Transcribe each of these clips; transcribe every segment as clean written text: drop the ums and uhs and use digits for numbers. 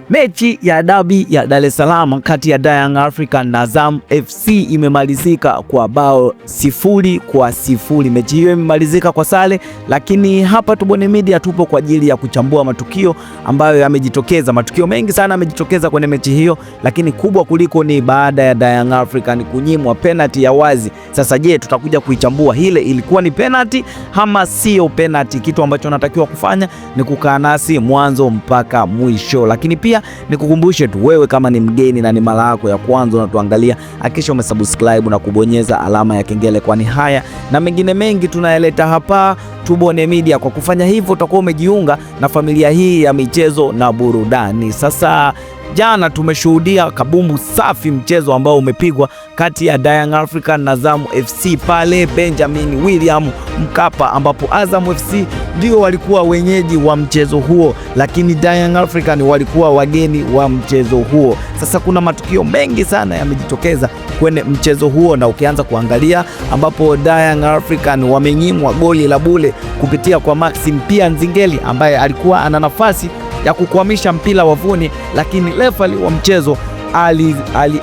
Mechi ya dabi ya Dar es Salaam kati ya Young African na Azam FC imemalizika kwa bao 0-0. Mechi hiyo imemalizika kwa sare, lakini hapa Tubone Media tupo kwa ajili ya kuchambua matukio ambayo yamejitokeza. Matukio mengi sana yamejitokeza kwenye mechi hiyo, lakini kubwa kuliko ni baada ya Young African kunyimwa penalty ya wazi. Sasa je, tutakuja kuichambua ile ilikuwa ni penalty ama sio penalty? Kitu ambacho natakiwa kufanya ni kukaa nasi mwanzo mpaka mwisho, lakini pia nikukumbushe tu wewe kama ni mgeni na ni mara yako ya kwanza unatuangalia, hakikisha umesubscribe na kubonyeza alama ya kengele, kwani haya na mengine mengi tunayaleta hapa Tubone Media. Kwa kufanya hivyo utakuwa umejiunga na familia hii ya michezo na burudani. Sasa jana tumeshuhudia kabumbu safi, mchezo ambao umepigwa kati ya Young African na Azam FC pale Benjamin William Mkapa, ambapo Azam FC ndio walikuwa wenyeji wa mchezo huo, lakini Young African walikuwa wageni wa mchezo huo. Sasa kuna matukio mengi sana yamejitokeza kwenye mchezo huo, na ukianza kuangalia ambapo Young African wamenyimwa goli la bure kupitia kwa Maxim Pia Nzingeli ambaye alikuwa ana nafasi ya kukwamisha mpira wavuni, lakini refa wa mchezo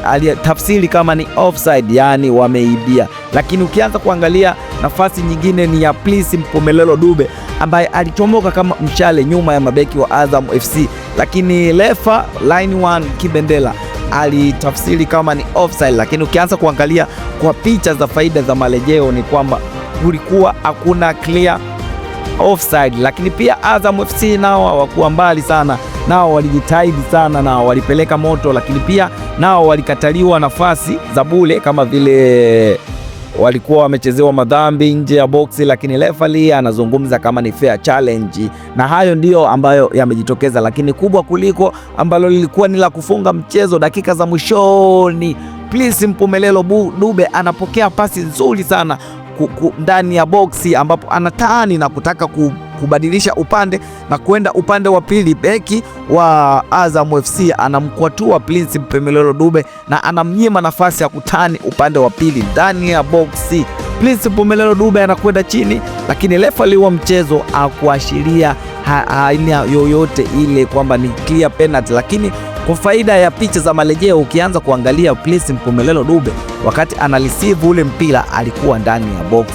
alitafsiri kama ni offside, yani wameibia. Lakini ukianza kuangalia nafasi nyingine ni ya Prince Mpumelelo Dube ambaye alichomoka kama mshale nyuma ya mabeki wa Azam FC, lakini refa line 1 Kibendela alitafsiri kama ni offside. Lakini ukianza kuangalia kwa picha za faida za marejeo ni kwamba kulikuwa hakuna clear offside. Lakini pia Azam FC nao hawakuwa mbali sana, nao walijitahidi sana na walipeleka moto, lakini pia nao walikataliwa nafasi za bure kama vile walikuwa wamechezewa madhambi nje ya boksi, lakini referee anazungumza kama ni fair challenge, na hayo ndio ambayo yamejitokeza. Lakini kubwa kuliko ambalo lilikuwa ni la kufunga mchezo dakika za mwishoni, Prince Mpumelelo Dube anapokea pasi nzuri sana ndani ya boksi, ambapo anataani na kutaka kubadilisha upande na kwenda upande wa pili. Beki wa Azam FC anamkwatua Prince Mpumelelo Dube na anamnyima nafasi ya kutani upande wa pili ndani ya boksi. Prince Mpumelelo Dube anakwenda chini, lakini refa wa mchezo akuashiria aina yoyote ile kwamba ni clear penalty. Lakini kwa faida ya picha za marejeo, ukianza kuangalia Prince Mpumelelo Dube wakati analisivu ule mpira alikuwa ndani ya box,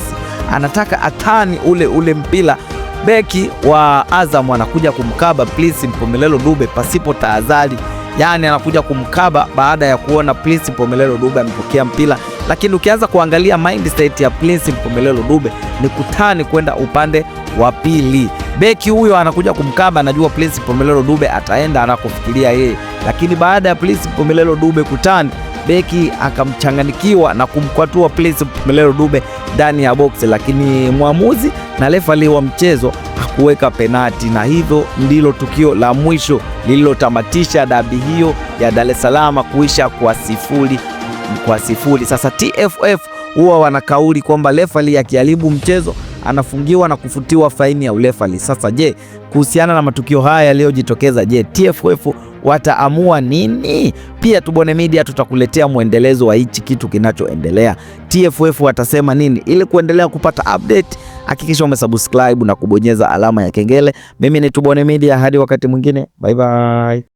anataka atani ule mpira. Beki wa Azam anakuja kumkaba Prince Mpumelelo Dube pasipo tahadhari, yani anakuja kumkaba baada ya kuona Prince Mpumelelo Dube amepokea mpira. Lakini ukianza kuangalia mindset ya Prince Mpumelelo Dube ni kutani kwenda upande wa pili. Beki huyo anakuja kumkaba, anajua Prince Mpumelelo Dube ataenda anakofikiria yeye, lakini baada ya Prince Mpumelelo Dube kutani, beki akamchanganikiwa na kumkwatua Prince Mpumelelo Dube ndani ya box, lakini mwamuzi na refa wa mchezo hakuweka penati, na hivyo ndilo tukio la mwisho lililotamatisha dabi hiyo ya Dar es Salaam kuisha kwa 0-0. Sasa TFF huwa wana kauli kwamba refa akiharibu mchezo anafungiwa na kufutiwa faini ya urefa. Sasa je, kuhusiana na matukio haya yaliyojitokeza, je, TFF wataamua nini? Pia Tubone Media tutakuletea mwendelezo wa hichi kitu kinachoendelea. TFF watasema nini? Ili kuendelea kupata update, hakikisha umesubscribe na kubonyeza alama ya kengele. Mimi ni Tubone Media, hadi wakati mwingine, bye bye.